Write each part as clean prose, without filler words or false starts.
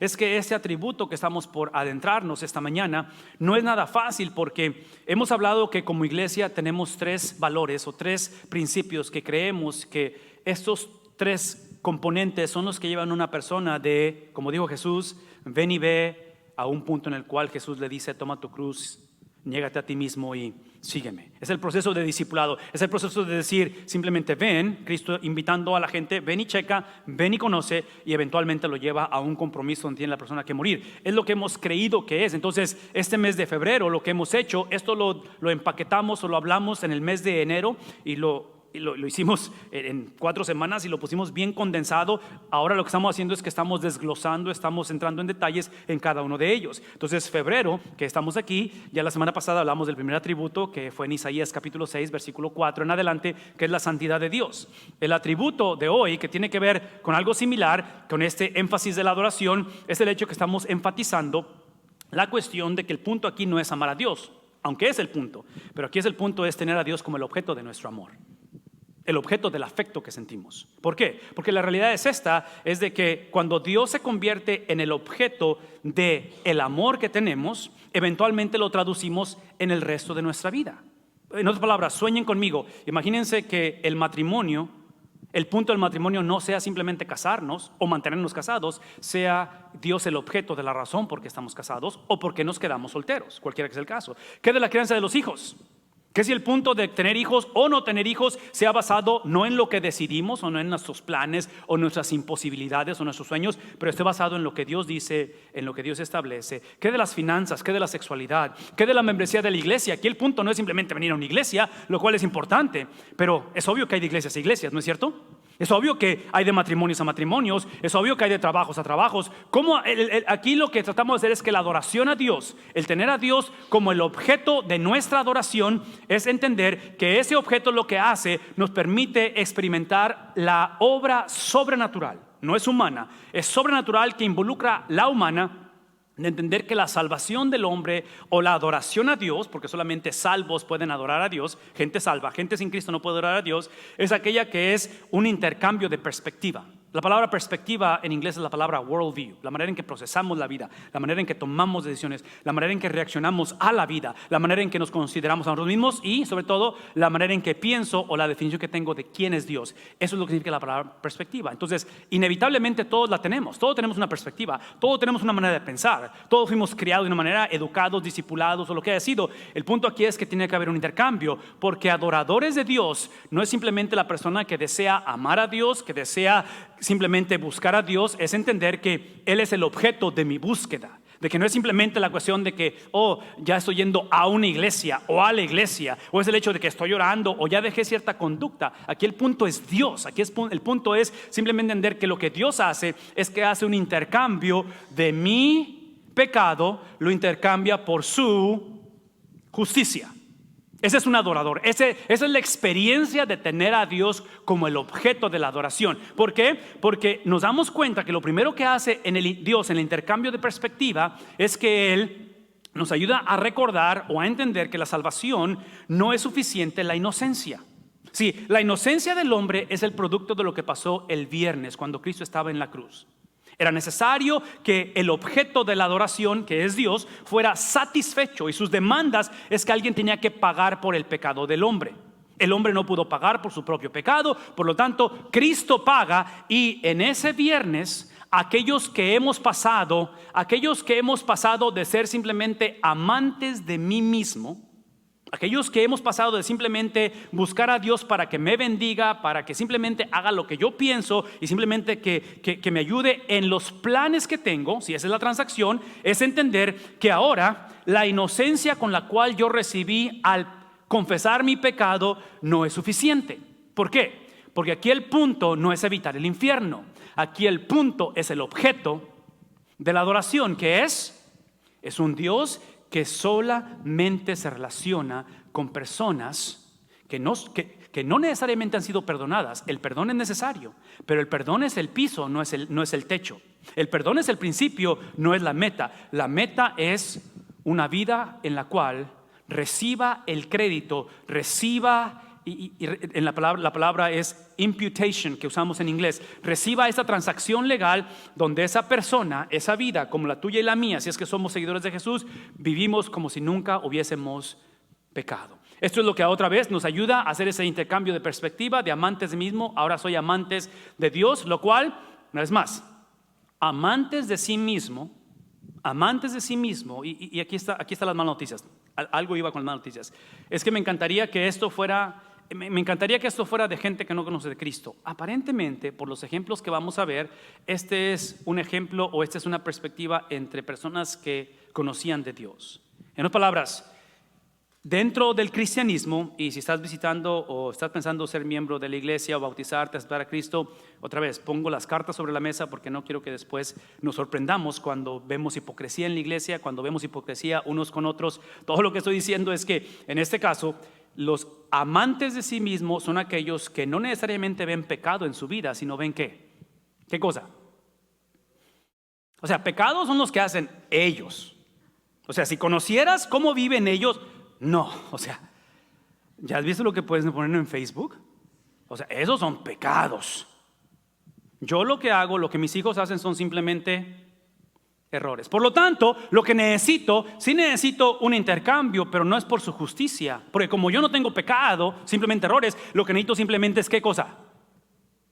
es que este atributo que estamos por adentrarnos esta mañana no es nada fácil, porque hemos hablado que como iglesia tenemos 3 valores o 3 principios que creemos que estos 3 componentes son los que llevan a una persona de, como dijo Jesús, ven y ve, a un punto en el cual Jesús le dice: toma tu cruz, niégate a ti mismo y sígueme. Es el proceso de discipulado, es el proceso de decir simplemente ven, Cristo invitando a la gente, ven y checa, ven y conoce, y eventualmente lo lleva a un compromiso donde tiene la persona que morir. Es lo que hemos creído que es. Entonces este mes de febrero lo que hemos hecho, esto lo empaquetamos o lo hablamos en el mes de enero y lo hicimos en 4 semanas y lo pusimos bien condensado. Ahora lo que estamos haciendo es que estamos desglosando, estamos entrando en detalles en cada uno de ellos. Entonces febrero, que estamos aquí, ya la semana pasada hablamos del primer atributo, que fue en Isaías capítulo 6 versículo 4 en adelante, que es la santidad de Dios. El atributo de hoy, que tiene que ver con algo similar, con este énfasis de la adoración, es el hecho que estamos enfatizando la cuestión de que el punto aquí no es amar a Dios, aunque es el punto, pero aquí el punto es tener a Dios como el objeto de nuestro amor, el objeto del afecto que sentimos. ¿Por qué? Porque la realidad es de que cuando Dios se convierte en el objeto del amor que tenemos, eventualmente lo traducimos en el resto de nuestra vida. En otras palabras, sueñen conmigo, imagínense que el punto del matrimonio no sea simplemente casarnos o mantenernos casados, sea Dios el objeto de la razón por qué estamos casados o por qué nos quedamos solteros, cualquiera que sea el caso. ¿Qué de la crianza de los hijos? Que si el punto de tener hijos o no tener hijos sea basado no en lo que decidimos o no en nuestros planes o nuestras imposibilidades o nuestros sueños, pero esté basado en lo que Dios dice, en lo que Dios establece. ¿Qué de las finanzas? ¿Qué de la sexualidad? ¿Qué de la membresía de la iglesia? Aquí el punto no es simplemente venir a una iglesia, lo cual es importante, pero es obvio que hay de iglesias a iglesias, ¿no es cierto? Es obvio que hay de matrimonios a matrimonios, es obvio que hay de trabajos a trabajos. Aquí lo que tratamos de hacer es que la adoración a Dios, el tener a Dios como el objeto de nuestra adoración, es entender que ese objeto lo que hace nos permite experimentar la obra sobrenatural. No es humana, es sobrenatural, que involucra la humana, de entender que la salvación del hombre o la adoración a Dios, porque solamente salvos pueden adorar a Dios, gente salva, gente sin Cristo no puede adorar a Dios, es aquella que es un intercambio de perspectiva. La palabra perspectiva en inglés es la palabra worldview, la manera en que procesamos la vida, la manera en que tomamos decisiones, la manera en que reaccionamos a la vida, la manera en que nos consideramos a nosotros mismos y sobre todo la manera en que pienso o la definición que tengo de quién es Dios. Eso es lo que significa la palabra perspectiva. Entonces, inevitablemente todos la tenemos, todos tenemos una perspectiva, todos tenemos una manera de pensar, todos fuimos criados de una manera, educados, discipulados o lo que haya sido. El punto aquí es que tiene que haber un intercambio, porque adoradores de Dios no es simplemente la persona que desea amar a Dios, que desea simplemente buscar a Dios, es entender que Él es el objeto de mi búsqueda, de que no es simplemente la cuestión de que ya estoy yendo a una iglesia o a la iglesia, o es el hecho de que estoy orando o ya dejé cierta conducta. Aquí el punto es Dios, aquí el punto es simplemente entender que lo que Dios hace es que hace un intercambio de mi pecado, lo intercambia por su justicia. Ese es un adorador. Esa es la experiencia de tener a Dios como el objeto de la adoración. ¿Por qué? Porque nos damos cuenta que lo primero que hace Dios en el intercambio de perspectiva es que Él nos ayuda a recordar o a entender que la salvación no es suficiente la inocencia. Sí, la inocencia del hombre es el producto de lo que pasó el viernes cuando Cristo estaba en la cruz. Era necesario que el objeto de la adoración, que es Dios, fuera satisfecho, y sus demandas es que alguien tenía que pagar por el pecado del hombre. El hombre no pudo pagar por su propio pecado, por lo tanto Cristo paga, y en ese viernes aquellos que hemos pasado de ser simplemente amantes de mí mismo, aquellos que hemos pasado de simplemente buscar a Dios para que me bendiga, para que simplemente haga lo que yo pienso y simplemente que me ayude en los planes que tengo, si esa es la transacción, es entender que ahora la inocencia con la cual yo recibí al confesar mi pecado no es suficiente. ¿Por qué? Porque aquí el punto no es evitar el infierno, aquí el punto es el objeto de la adoración, que es un Dios que solamente se relaciona con personas que no necesariamente han sido perdonadas. El perdón es necesario, pero el perdón es el piso, no es el techo. El perdón es el principio, no es la meta. La meta es una vida en la cual reciba el crédito, reciba y en la palabra es imputation, que usamos en inglés, reciba esa transacción legal donde esa persona, esa vida como la tuya y la mía, si es que somos seguidores de Jesús, vivimos como si nunca hubiésemos pecado. Esto es lo que otra vez nos ayuda a hacer ese intercambio de perspectiva, de amantes de mí mismo, ahora soy amantes de Dios, lo cual, una vez más, amantes de sí mismo, y aquí están las malas noticias. Algo iba con las malas noticias. Es que me encantaría que esto fuera de gente que no conoce de Cristo. Aparentemente, por los ejemplos que vamos a ver, este es un ejemplo o esta es una perspectiva entre personas que conocían de Dios. En otras palabras, dentro del cristianismo, y si estás visitando o estás pensando ser miembro de la iglesia o bautizarte, aceptar a Cristo, otra vez pongo las cartas sobre la mesa porque no quiero que después nos sorprendamos cuando vemos hipocresía en la iglesia, cuando vemos hipocresía unos con otros. Todo lo que estoy diciendo es que en este caso los amantes de sí mismos son aquellos que no necesariamente ven pecado en su vida, sino ven ¿qué cosa? O sea, pecados son los que hacen ellos. O sea, si conocieras cómo viven ellos, no, o sea, ¿ya has visto lo que puedes poner en Facebook? O sea, esos son pecados. Yo lo que hago, lo que mis hijos hacen son simplemente errores. Por lo tanto, lo que sí necesito un intercambio, pero no es por su justicia. Porque como yo no tengo pecado, simplemente errores, lo que necesito simplemente es ¿qué cosa?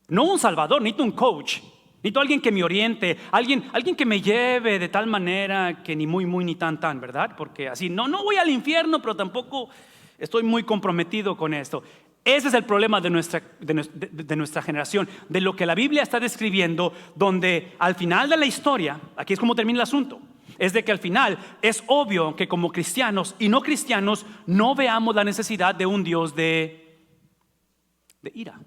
No un salvador, necesito un coach. Necesito alguien que me oriente, alguien que me lleve de tal manera que ni muy, ni tan, ¿verdad? Porque así, no voy al infierno, pero tampoco estoy muy comprometido con esto. Ese es el problema de nuestra generación, de lo que la Biblia está describiendo, donde al final de la historia, aquí es como termina el asunto, es de que al final es obvio que como cristianos y no cristianos no veamos la necesidad de un Dios de ira.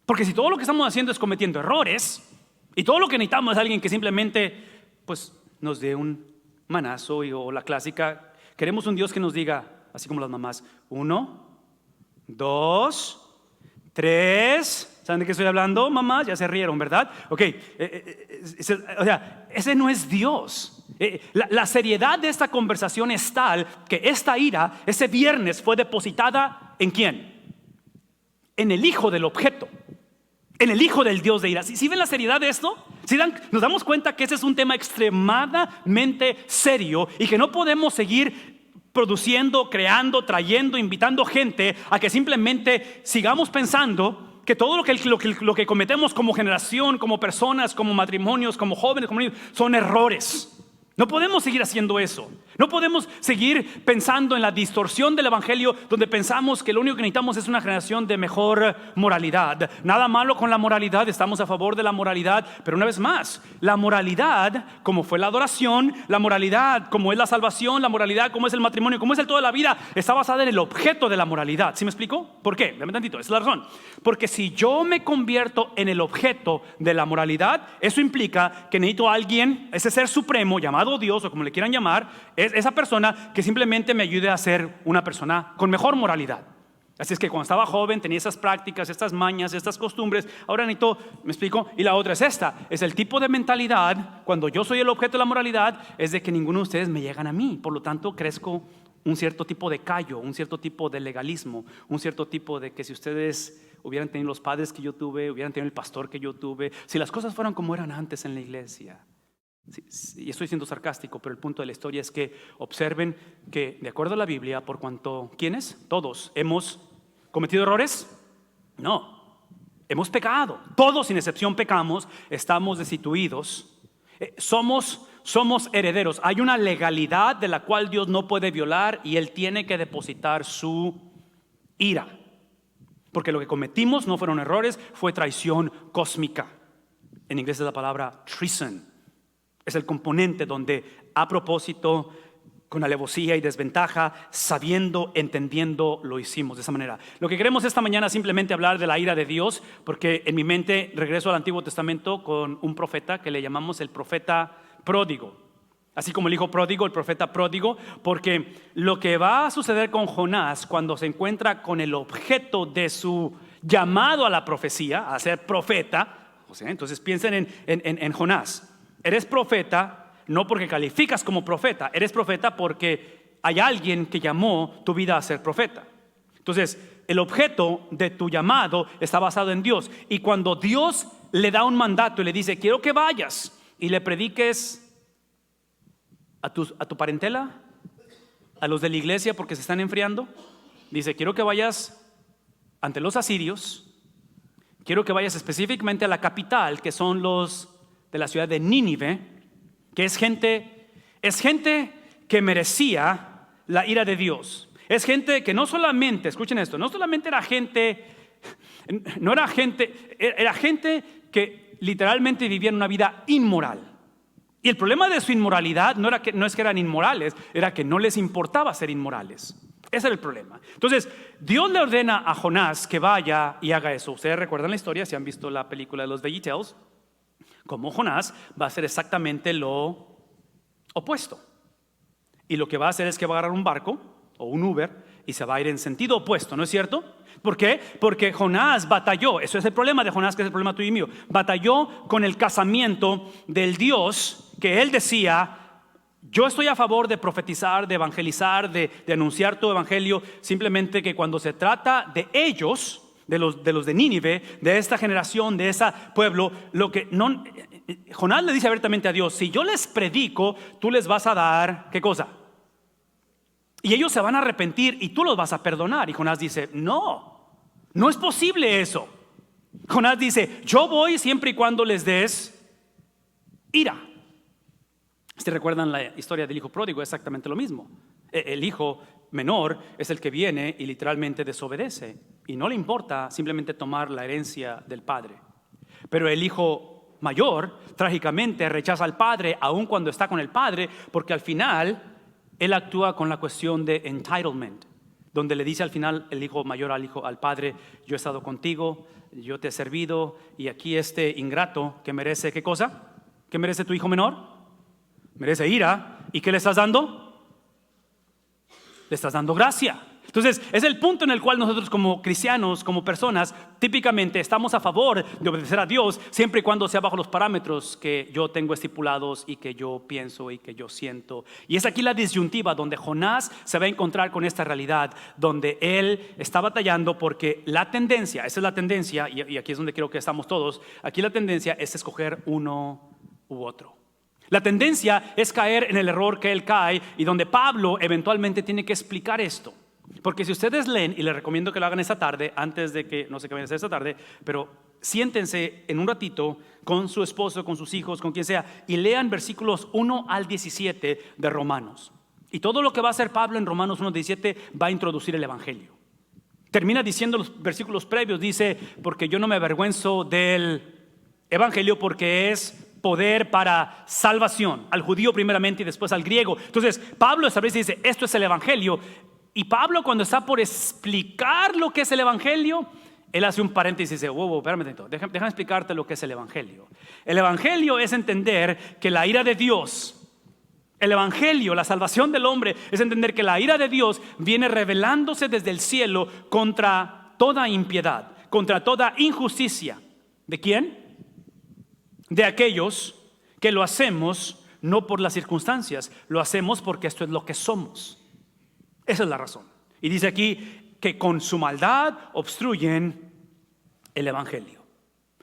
Porque si todo lo que estamos haciendo es cometiendo errores y todo lo que necesitamos es alguien que simplemente pues nos dé un manazo o la clásica, queremos un Dios que nos diga, así como las mamás, 1, 2, 3, ¿saben de qué estoy hablando, mamás? Ya se rieron, ¿verdad? Ok, o sea, ese no es Dios. La seriedad de esta conversación es tal que esta ira, ese viernes fue depositada ¿en quién? En el hijo del objeto, en el hijo del Dios de ira. ¿Sí ven la seriedad de esto? Nos damos cuenta que ese es un tema extremadamente serio y que no podemos seguir produciendo, creando, trayendo, invitando gente a que simplemente sigamos pensando que todo lo que cometemos como generación, como personas, como matrimonios, como jóvenes, como niños, son errores. No podemos seguir haciendo eso. No podemos seguir pensando en la distorsión del evangelio, donde pensamos que lo único que necesitamos es una generación de mejor moralidad. Nada malo con la moralidad, estamos a favor de la moralidad, pero una vez más, la moralidad como fue la adoración, la moralidad como es la salvación, la moralidad como es el matrimonio, como es el toda la vida, está basada en el objeto de la moralidad. ¿Sí me explico? ¿Por qué? Dame tantito, esa es la razón. Porque si yo me convierto en el objeto de la moralidad, eso implica que necesito a alguien, ese ser supremo llamado Dios o como le quieran llamar, es esa persona que simplemente me ayude a ser una persona con mejor moralidad. Así es que cuando estaba joven tenía esas prácticas, estas mañas, estas costumbres. Ahora necesito, me explico, y la otra es esta, es el tipo de mentalidad cuando yo soy el objeto de la moralidad, es de que ninguno de ustedes me llegan a mí. Por lo tanto crezco un cierto tipo de callo, un cierto tipo de legalismo, un cierto tipo de que si ustedes hubieran tenido los padres que yo tuve, hubieran tenido el pastor que yo tuve, si las cosas fueran como eran antes en la iglesia. Sí, y estoy siendo sarcástico, pero el punto de la historia es que observen que de acuerdo a la Biblia, por cuanto, ¿quiénes? Todos hemos cometido errores. No, hemos pecado. Todos sin excepción pecamos, estamos destituidos, somos herederos. Hay una legalidad de la cual Dios no puede violar y Él tiene que depositar su ira. Porque lo que cometimos no fueron errores, fue traición cósmica. En inglés es la palabra treason. Es el componente donde a propósito, con alevosía y desventaja, sabiendo, entendiendo, lo hicimos de esa manera. Lo que queremos esta mañana es simplemente hablar de la ira de Dios, porque en mi mente regreso al Antiguo Testamento con un profeta que le llamamos el profeta pródigo. Así como el hijo pródigo, el profeta pródigo, porque lo que va a suceder con Jonás cuando se encuentra con el objeto de su llamado a la profecía, a ser profeta, o sea, entonces piensen en Jonás. Eres profeta no porque calificas como profeta, eres profeta porque hay alguien que llamó tu vida a ser profeta. Entonces, el objeto de tu llamado está basado en Dios. Y cuando Dios le da un mandato y le dice, quiero que vayas y le prediques a tu parentela, a los de la iglesia porque se están enfriando, dice, quiero que vayas ante los asirios, quiero que vayas específicamente a la capital, que son los de la ciudad de Nínive, que es gente que merecía la ira de Dios. Es gente que no solamente, escuchen esto, no solamente era gente que literalmente vivía en una vida inmoral. Y el problema de su inmoralidad no es que eran inmorales, era que no les importaba ser inmorales. Ese era el problema. Entonces, Dios le ordena a Jonás que vaya y haga eso. Ustedes recuerdan la historia, si han visto la película de los VeggieTales, como Jonás va a hacer exactamente lo opuesto. Y lo que va a hacer es que va a agarrar un barco o un Uber y se va a ir en sentido opuesto, ¿no es cierto? ¿Por qué? Porque Jonás batalló, eso es el problema de Jonás, que es el problema tuyo y mío. Batalló con el casamiento del Dios que él decía, yo estoy a favor de profetizar, de evangelizar, de anunciar tu evangelio, simplemente que cuando se trata de ellos, de los de Nínive, de esta generación, de ese pueblo, Jonás le dice abiertamente a Dios, si yo les predico, tú les vas a dar, ¿qué cosa? Y ellos se van a arrepentir y tú los vas a perdonar. Y Jonás dice, no es posible eso. Jonás dice, yo voy siempre y cuando les des ira. Si recuerdan la historia del hijo pródigo, es exactamente lo mismo. El hijo menor es el que viene y literalmente desobedece y no le importa simplemente tomar la herencia del padre. Pero el hijo mayor trágicamente rechaza al padre aun cuando está con el padre, porque al final él actúa con la cuestión de entitlement, donde le dice al final el hijo mayor al padre, yo he estado contigo, yo te he servido, y aquí este ingrato que merece, ¿qué cosa? ¿Qué merece tu hijo menor? Merece ira. ¿Y qué le estás dando? Le estás dando gracia. Entonces es el punto en el cual nosotros como cristianos, como personas, típicamente estamos a favor de obedecer a Dios siempre y cuando sea bajo los parámetros que yo tengo estipulados y que yo pienso y que yo siento. Y es aquí la disyuntiva donde Jonás se va a encontrar con esta realidad, donde él está batallando porque la tendencia, esa es la tendencia, y aquí es donde creo que estamos todos, aquí la tendencia es escoger uno u otro. La tendencia es caer en el error que él cae, y donde Pablo eventualmente tiene que explicar esto. Porque si ustedes leen, y les recomiendo que lo hagan esta tarde, antes de que, no sé qué vayan a hacer esta tarde, pero siéntense en un ratito con su esposo, con sus hijos, con quien sea, y lean versículos 1 al 17 de Romanos. Y todo lo que va a hacer Pablo en Romanos 1 al 17 va a introducir el evangelio. Termina diciendo los versículos previos, dice, porque yo no me avergüenzo del evangelio porque es poder para salvación, al judío primeramente y después al griego. Entonces Pablo establece y dice, esto es el evangelio. Y Pablo, cuando está por explicar lo que es el evangelio, él hace un paréntesis y dice, wow, espérame, déjame explicarte lo que es el evangelio. El evangelio es entender que la ira de Dios, el evangelio, la salvación del hombre, es entender que la ira de Dios viene revelándose desde el cielo contra toda impiedad, contra toda injusticia. ¿De quién? De aquellos que lo hacemos no por las circunstancias, lo hacemos porque esto es lo que somos. Esa es la razón. Y dice aquí que con su maldad obstruyen el evangelio.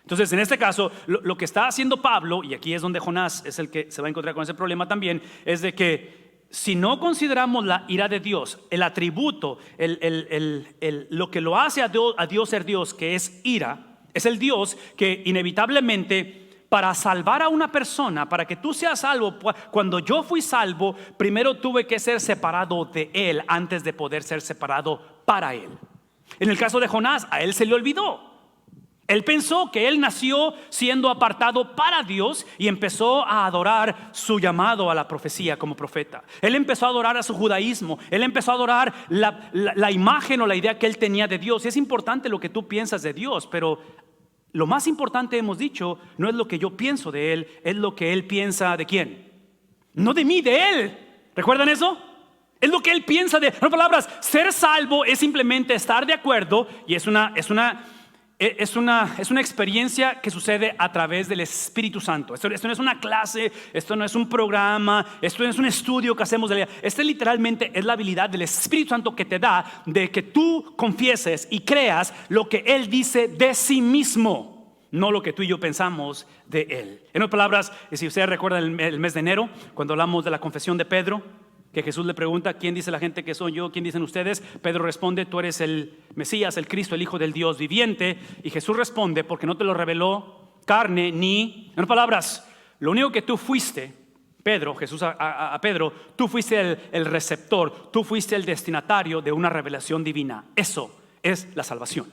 Entonces, en este caso, lo que está haciendo Pablo, y aquí es donde Jonás es el que se va a encontrar con ese problema también, es de que si no consideramos la ira de Dios, el atributo, lo que lo hace a Dios ser Dios, que es ira, es el Dios que inevitablemente, para salvar a una persona, para que tú seas salvo, cuando yo fui salvo, primero tuve que ser separado de él antes de poder ser separado para él. En el caso de Jonás, a él se le olvidó. Él pensó que él nació siendo apartado para Dios y empezó a adorar su llamado a la profecía como profeta. Él empezó a adorar a su judaísmo. Él empezó a adorar la imagen o la idea que él tenía de Dios. Es importante lo que tú piensas de Dios, pero lo más importante, hemos dicho, no es lo que yo pienso de él, es lo que él piensa de quién. No de mí, de él. ¿Recuerdan eso? Es lo que él piensa de. En otras palabras, ser salvo es simplemente estar de acuerdo, y es una es una experiencia que sucede a través del Espíritu Santo. Esto no es una clase, esto no es un programa, esto no es un estudio que hacemos de la vida. Este literalmente es la habilidad del Espíritu Santo que te da de que tú confieses y creas lo que Él dice de sí mismo, no lo que tú y yo pensamos de Él. En otras palabras, si ustedes recuerdan el mes de enero, cuando hablamos de la confesión de Pedro, que Jesús le pregunta: ¿quién dice la gente que soy yo? ¿Quién dicen ustedes? Pedro responde: tú eres el Mesías, el Cristo, el Hijo del Dios viviente. Y Jesús responde: porque no te lo reveló carne ni... En otras palabras, lo único que tú fuiste, Pedro, Jesús a Pedro, tú fuiste el receptor, tú fuiste el destinatario de una revelación divina. Eso es la salvación.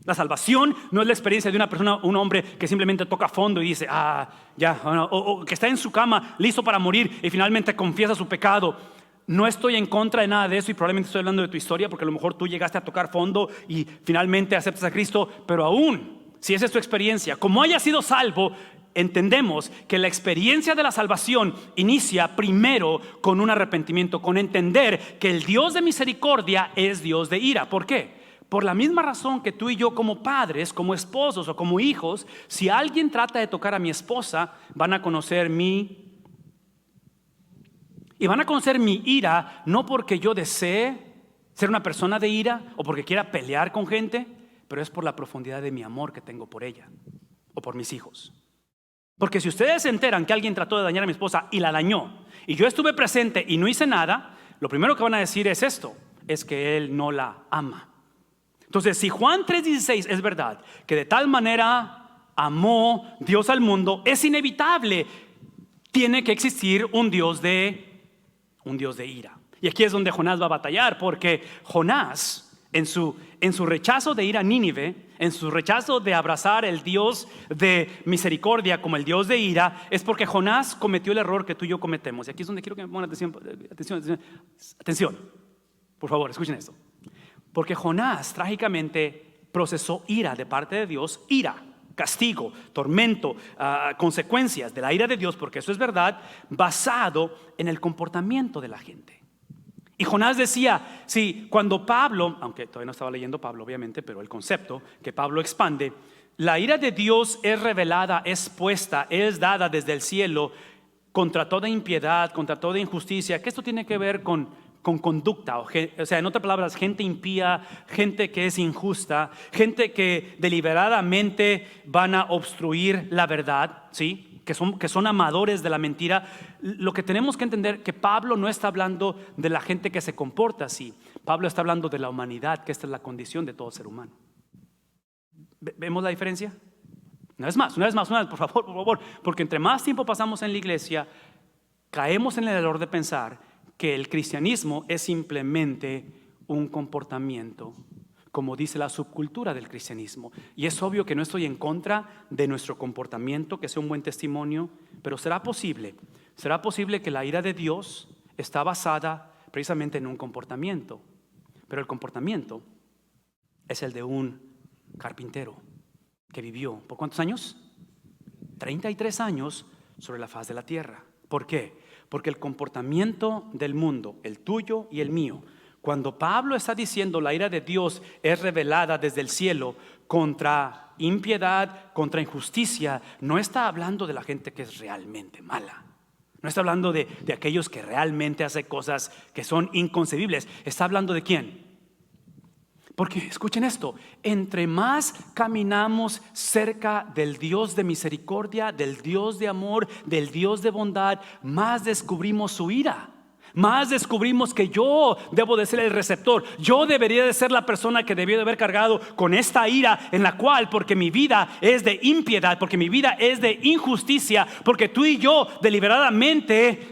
La salvación no es la experiencia de una persona, un hombre que simplemente toca fondo y dice: o que está en su cama listo para morir y finalmente confiesa su pecado. No estoy en contra de nada de eso, y probablemente estoy hablando de tu historia, porque a lo mejor tú llegaste a tocar fondo y finalmente aceptas a Cristo. Pero aún si esa es tu experiencia, como hayas sido salvo, entendemos que la experiencia de la salvación inicia primero con un arrepentimiento, con entender que el Dios de misericordia es Dios de ira. ¿Por qué? Por la misma razón que tú y yo, como padres, como esposos o como hijos, si alguien trata de tocar a mi esposa, van a conocer mi ira, no porque yo desee ser una persona de ira o porque quiera pelear con gente, pero es por la profundidad de mi amor que tengo por ella o por mis hijos. Porque si ustedes se enteran que alguien trató de dañar a mi esposa y la dañó, y yo estuve presente y no hice nada, lo primero que van a decir es esto: es que él no la ama. Entonces, si Juan 3:16 es verdad, que de tal manera amó Dios al mundo, es inevitable, tiene que existir un Dios de ira. Y aquí es donde Jonás va a batallar, porque Jonás, en su rechazo de ir a Nínive, en su rechazo de abrazar el Dios de misericordia como el Dios de ira, es porque Jonás cometió el error que tú y yo cometemos. Y aquí es donde quiero que me pongan atención. Por favor, escuchen esto. Porque Jonás trágicamente procesó ira de parte de Dios, ira, castigo, tormento, consecuencias de la ira de Dios, porque eso es verdad, basado en el comportamiento de la gente. Y Jonás decía, sí, cuando Pablo, aunque todavía no estaba leyendo Pablo obviamente, pero el concepto que Pablo expande, la ira de Dios es revelada, es puesta, es dada desde el cielo contra toda impiedad, contra toda injusticia. ¿Qué esto tiene que ver con conducta? O sea, en otras palabras, gente impía, gente que es injusta, gente que deliberadamente van a obstruir la verdad, ¿sí? Que son amadores de la mentira. Lo que tenemos que entender que Pablo no está hablando de la gente que se comporta así. Pablo está hablando de la humanidad, que esta es la condición de todo ser humano. ¿Vemos la diferencia? Una vez más, por favor, porque entre más tiempo pasamos en la iglesia, caemos en el error de pensar que el cristianismo es simplemente un comportamiento, como dice la subcultura del cristianismo. Y es obvio que no estoy en contra de nuestro comportamiento, que sea un buen testimonio, pero será posible que la ira de Dios está basada precisamente en un comportamiento. Pero el comportamiento es el de un carpintero que vivió, ¿por cuántos años? 33 años sobre la faz de la tierra. ¿Por qué? Porque el comportamiento del mundo, el tuyo y el mío, cuando Pablo está diciendo la ira de Dios es revelada desde el cielo contra impiedad, contra injusticia, no está hablando de la gente que es realmente mala. No está hablando de aquellos que realmente hacen cosas que son inconcebibles. Está hablando de ¿quién? Porque escuchen esto, entre más caminamos cerca del Dios de misericordia, del Dios de amor, del Dios de bondad, más descubrimos su ira. Más descubrimos que yo debo de ser el receptor. Yo debería de ser la persona que debió de haber cargado con esta ira, en la cual, porque mi vida es de impiedad, porque mi vida es de injusticia, porque tú y yo deliberadamente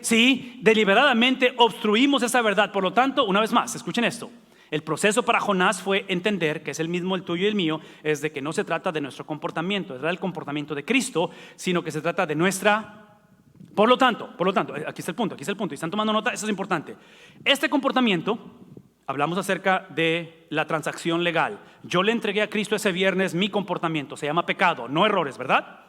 obstruimos esa verdad. Por lo tanto, una vez más, escuchen esto. El proceso para Jonás fue entender, que es el mismo el tuyo y el mío, es de que no se trata de nuestro comportamiento, es el comportamiento de Cristo, sino que se trata de nuestra... Por lo tanto, aquí está el punto, y están tomando nota, eso es importante. Este comportamiento, hablamos acerca de la transacción legal. Yo le entregué a Cristo ese viernes mi comportamiento, se llama pecado, no errores, ¿verdad?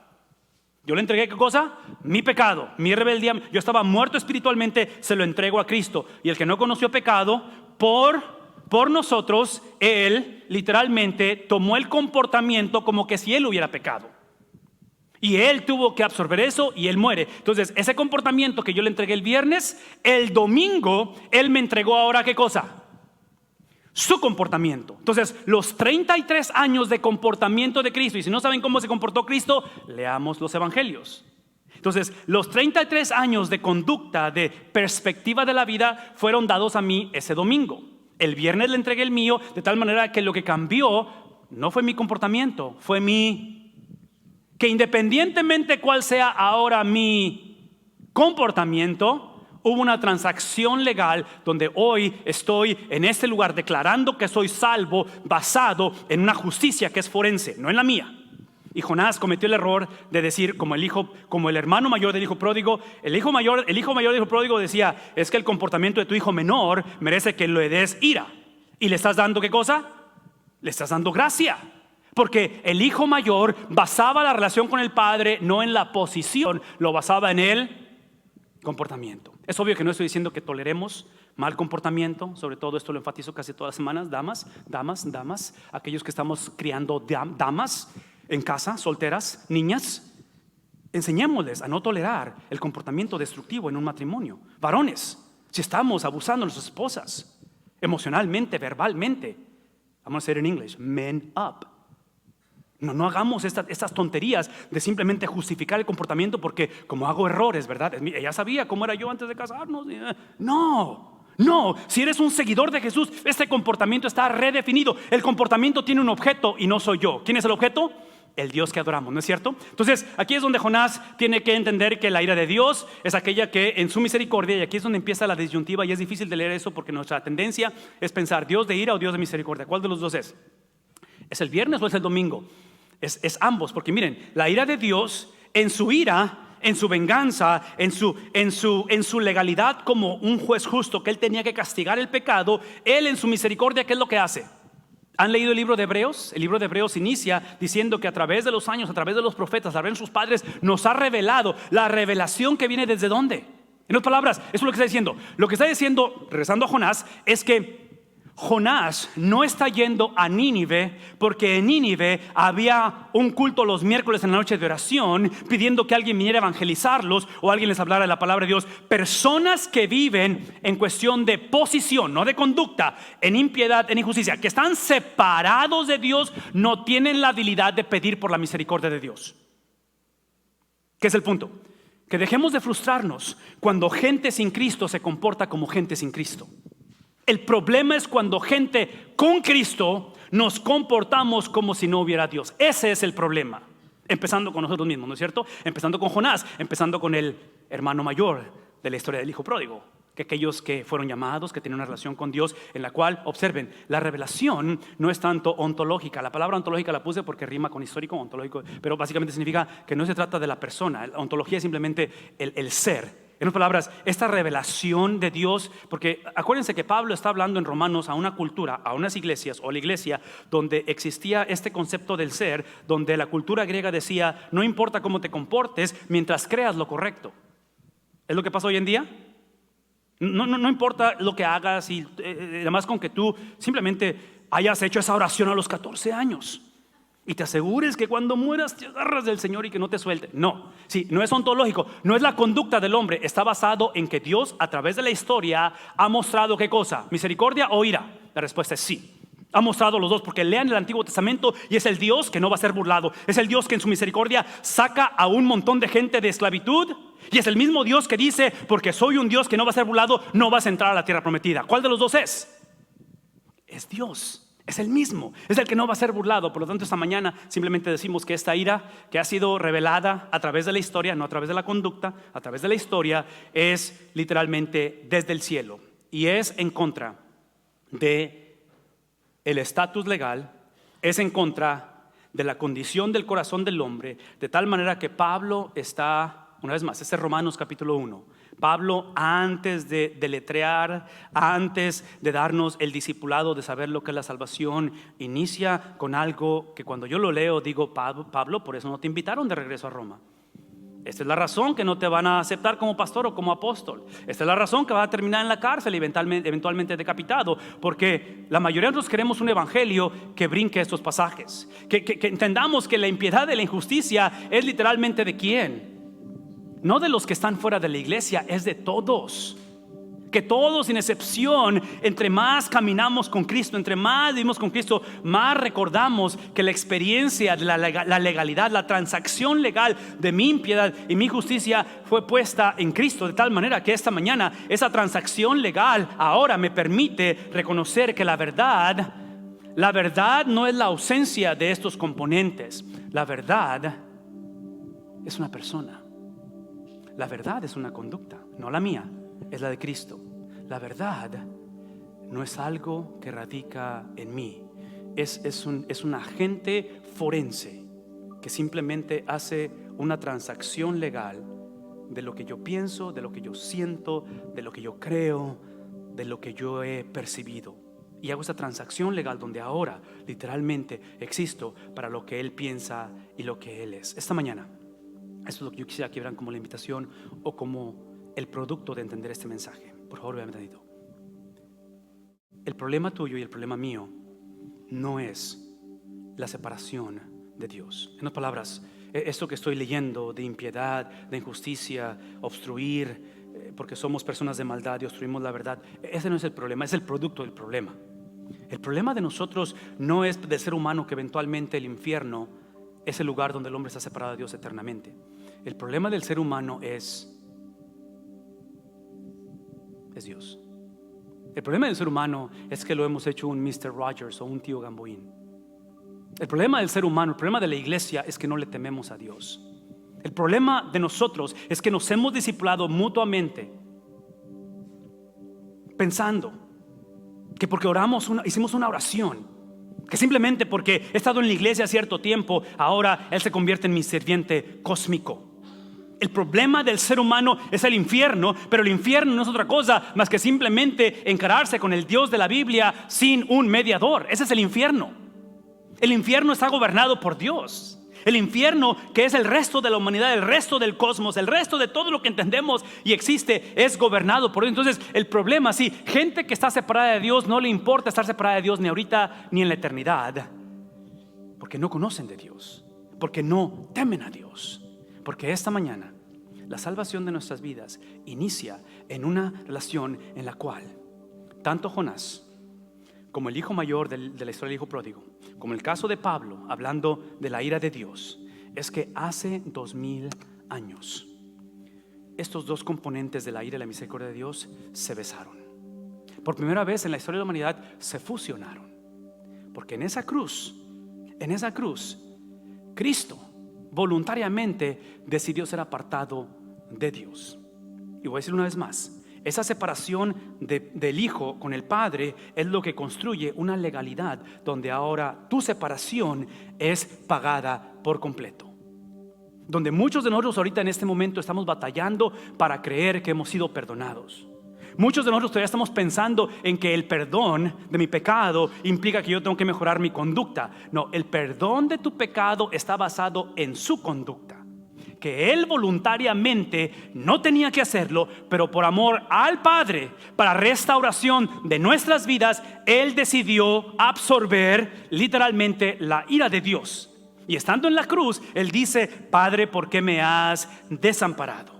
Yo le entregué, ¿qué cosa? Mi pecado, mi rebeldía. Yo estaba muerto espiritualmente, se lo entrego a Cristo. Y el que no conoció pecado, por por nosotros, Él literalmente tomó el comportamiento como que si Él hubiera pecado. Y Él tuvo que absorber eso y Él muere. Entonces, ese comportamiento que yo le entregué el viernes, el domingo, Él me entregó ahora, ¿qué cosa? Su comportamiento. Entonces, los 33 años de comportamiento de Cristo, y si no saben cómo se comportó Cristo, leamos los evangelios. Entonces, los 33 años de conducta, de perspectiva de la vida, fueron dados a mí ese domingo. El viernes le entregué el mío, de tal manera que lo que cambió no fue mi comportamiento, fue que independientemente cuál sea ahora mi comportamiento, hubo una transacción legal donde hoy estoy en este lugar declarando que soy salvo basado en una justicia que es forense, no en la mía. Y Jonás cometió el error de decir, como el hermano mayor del hijo pródigo, el hijo mayor del hijo pródigo decía, es que el comportamiento de tu hijo menor merece que le des ira. ¿Y le estás dando qué cosa? Le estás dando gracia. Porque el hijo mayor basaba la relación con el padre no en la posición, lo basaba en el comportamiento. Es obvio que no estoy diciendo que toleremos mal comportamiento, sobre todo esto lo enfatizo casi todas las semanas. Damas, aquellos que estamos criando damas en casa, solteras, niñas, enseñémosles a no tolerar el comportamiento destructivo en un matrimonio. Varones, si estamos abusando de nuestras esposas emocionalmente, verbalmente, vamos a hacer en inglés, men up. No hagamos estas tonterías de simplemente justificar el comportamiento porque como hago errores, ¿verdad? Ella sabía cómo era yo antes de casarnos. No, si eres un seguidor de Jesús, este comportamiento está redefinido. El comportamiento tiene un objeto y no soy yo. ¿Quién es el objeto? El Dios que adoramos, ¿no es cierto? Entonces, aquí es donde Jonás tiene que entender que la ira de Dios es aquella que en su misericordia, y aquí es donde empieza la disyuntiva, y es difícil de leer eso porque nuestra tendencia es pensar Dios de ira o Dios de misericordia. ¿Cuál de los dos es? ¿Es el viernes o es el domingo? Es ambos, porque miren, la ira de Dios en su ira, en su venganza, en su legalidad como un juez justo, que Él tenía que castigar el pecado, Él en su misericordia, ¿qué es lo que hace? ¿Han leído el libro de Hebreos? El libro de Hebreos inicia diciendo que a través de los años, a través de los profetas, a través de sus padres, nos ha revelado la revelación que viene desde ¿dónde? En otras palabras, eso es lo que está diciendo. Lo que está diciendo, regresando a Jonás, es que Jonás no está yendo a Nínive porque en Nínive había un culto los miércoles en la noche de oración pidiendo que alguien viniera a evangelizarlos o alguien les hablara de la palabra de Dios. Personas que viven en cuestión de posición, no de conducta, en impiedad, en injusticia, que están separados de Dios, no tienen la habilidad de pedir por la misericordia de Dios. ¿Qué es el punto? Que dejemos de frustrarnos cuando gente sin Cristo se comporta como gente sin Cristo. El problema es cuando gente con Cristo nos comportamos como si no hubiera Dios. Ese es el problema. Empezando con nosotros mismos, ¿no es cierto? Empezando con Jonás, empezando con el hermano mayor de la historia del hijo pródigo. Que aquellos que fueron llamados, que tienen una relación con Dios, en la cual, observen, la revelación no es tanto ontológica. La palabra ontológica la puse porque rima con histórico, ontológico, pero básicamente significa que no se trata de la persona. La ontología es simplemente el ser. En otras palabras, esta revelación de Dios, porque acuérdense que Pablo está hablando en Romanos a una cultura, a unas iglesias o la iglesia donde existía este concepto del ser, donde la cultura griega decía, no importa cómo te comportes mientras creas lo correcto. ¿Es lo que pasa hoy en día? No importa lo que hagas y además con que tú simplemente hayas hecho esa oración a los 14 años. Y te asegures que cuando mueras te agarras del Señor y que no te suelte. No es ontológico, no es la conducta del hombre. Está basado en que Dios a través de la historia ha mostrado ¿qué cosa? ¿Misericordia o ira? La respuesta es sí. Ha mostrado los dos porque lean el Antiguo Testamento y es el Dios que no va a ser burlado. Es el Dios que en su misericordia saca a un montón de gente de esclavitud. Y es el mismo Dios que dice, porque soy un Dios que no va a ser burlado, no vas a entrar a la tierra prometida. ¿Cuál de los dos es? Es Dios. Es el mismo, es el que no va a ser burlado. Por lo tanto, esta mañana simplemente decimos que esta ira que ha sido revelada a través de la historia, no a través de la conducta, a través de la historia, es literalmente desde el cielo y es en contra de el estatus legal, es en contra de la condición del corazón del hombre, de tal manera que Pablo está, una vez más, este es Romanos capítulo 1. Pablo, antes de deletrear, antes de darnos el discipulado de saber lo que es la salvación, inicia con algo que cuando yo lo leo digo, Pablo, por eso no te invitaron de regreso a Roma. Esta es la razón que no te van a aceptar como pastor o como apóstol. Esta es la razón que vas a terminar en la cárcel y eventualmente decapitado. Porque la mayoría de nosotros queremos un evangelio que brinque estos pasajes. Que entendamos que la impiedad y la injusticia es literalmente ¿de quién? No de los que están fuera de la iglesia, es de todos. Que todos sin excepción, entre más caminamos con Cristo, entre más vivimos con Cristo, más recordamos que la experiencia de la legalidad, la transacción legal de mi impiedad y mi justicia fue puesta en Cristo, de tal manera que esta mañana esa transacción legal ahora me permite reconocer que la verdad no es la ausencia de estos componentes. La verdad es una persona. La verdad es una conducta, no la mía, es la de Cristo. La verdad no es algo que radica en mí. Es un agente forense que simplemente hace una transacción legal de lo que yo pienso, de lo que yo siento, de lo que yo creo, de lo que yo he percibido. Y hago esa transacción legal donde ahora literalmente existo para lo que Él piensa y lo que Él es. Esta mañana, eso es lo que yo quisiera que vieran como la invitación o como el producto de entender este mensaje. Por favor, vean tantito. El problema tuyo y el problema mío no es la separación de Dios. En otras palabras, esto que estoy leyendo de impiedad, de injusticia, obstruir, porque somos personas de maldad y obstruimos la verdad, ese no es el problema, es el producto del problema. El problema de nosotros no es del ser humano que eventualmente el infierno es el lugar donde el hombre está separado de Dios eternamente. El problema del ser humano es Dios. El problema del ser humano es que lo hemos hecho un Mr. Rogers o un tío Gamboín. El problema del ser humano, el problema de la iglesia es que no le tememos a Dios. El problema de nosotros es que nos hemos discipulado mutuamente pensando que porque hicimos una oración, que simplemente porque he estado en la iglesia cierto tiempo, ahora Él se convierte en mi sirviente cósmico. El problema del ser humano es el infierno, pero el infierno no es otra cosa más que simplemente encararse con el Dios de la Biblia sin un mediador. Ese es el infierno. El infierno está gobernado por Dios. El infierno, que es el resto de la humanidad, el resto del cosmos, el resto de todo lo que entendemos y existe, es gobernado por Dios. Entonces el problema, sí, gente que está separada de Dios, no le importa estar separada de Dios ni ahorita ni en la eternidad, porque no conocen de Dios, porque no temen a Dios. Porque esta mañana la salvación de nuestras vidas inicia en una relación en la cual tanto Jonás como el hijo mayor de la historia del hijo pródigo, como el caso de Pablo hablando de la ira de Dios, es que hace 2000 años estos dos componentes de la ira y la misericordia de Dios se besaron. Por primera vez en la historia de la humanidad se fusionaron, porque en esa cruz Cristo voluntariamente decidió ser apartado de Dios. Y voy a decir una vez más, esa separación del Hijo con el Padre es lo que construye una legalidad donde ahora tu separación es pagada por completo. Donde muchos de nosotros ahorita en este momento estamos batallando para creer que hemos sido perdonados. Muchos de nosotros todavía estamos pensando en que el perdón de mi pecado implica que yo tengo que mejorar mi conducta. No, el perdón de tu pecado está basado en su conducta, que Él voluntariamente no tenía que hacerlo, pero por amor al Padre, para restauración de nuestras vidas, Él decidió absorber literalmente la ira de Dios. Y estando en la cruz, Él dice: Padre, ¿por qué me has desamparado?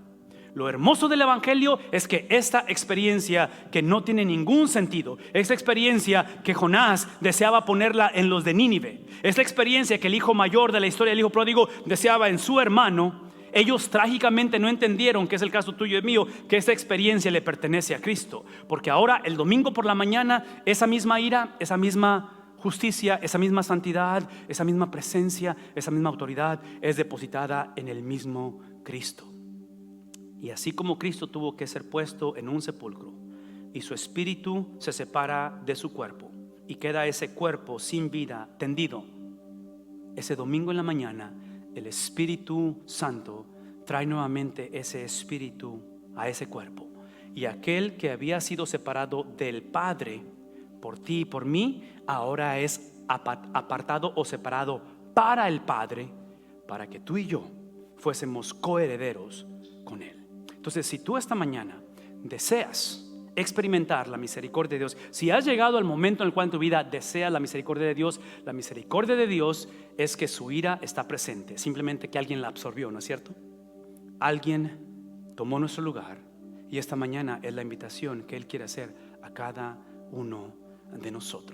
Lo hermoso del evangelio es que esta experiencia que no tiene ningún sentido, esta experiencia que Jonás deseaba ponerla en los de Nínive, esta experiencia que el hijo mayor de la historia del hijo pródigo deseaba en su hermano, ellos trágicamente no entendieron, que es el caso tuyo y mío, que esta experiencia le pertenece a Cristo. Porque ahora el domingo por la mañana, esa misma ira, esa misma justicia, esa misma santidad, esa misma presencia, esa misma autoridad es depositada en el mismo Cristo. Y así como Cristo tuvo que ser puesto en un sepulcro y su espíritu se separa de su cuerpo y queda ese cuerpo sin vida tendido, ese domingo en la mañana el Espíritu Santo trae nuevamente ese espíritu a ese cuerpo, y aquel que había sido separado del Padre por ti y por mí ahora es apartado o separado para el Padre, para que tú y yo fuésemos coherederos con Él. Entonces, si tú esta mañana deseas experimentar la misericordia de Dios, si has llegado al momento en el cual en tu vida deseas la misericordia de Dios, la misericordia de Dios es que su ira está presente, simplemente que alguien la absorbió, ¿no es cierto? Alguien tomó nuestro lugar, y esta mañana es la invitación que Él quiere hacer a cada uno de nosotros.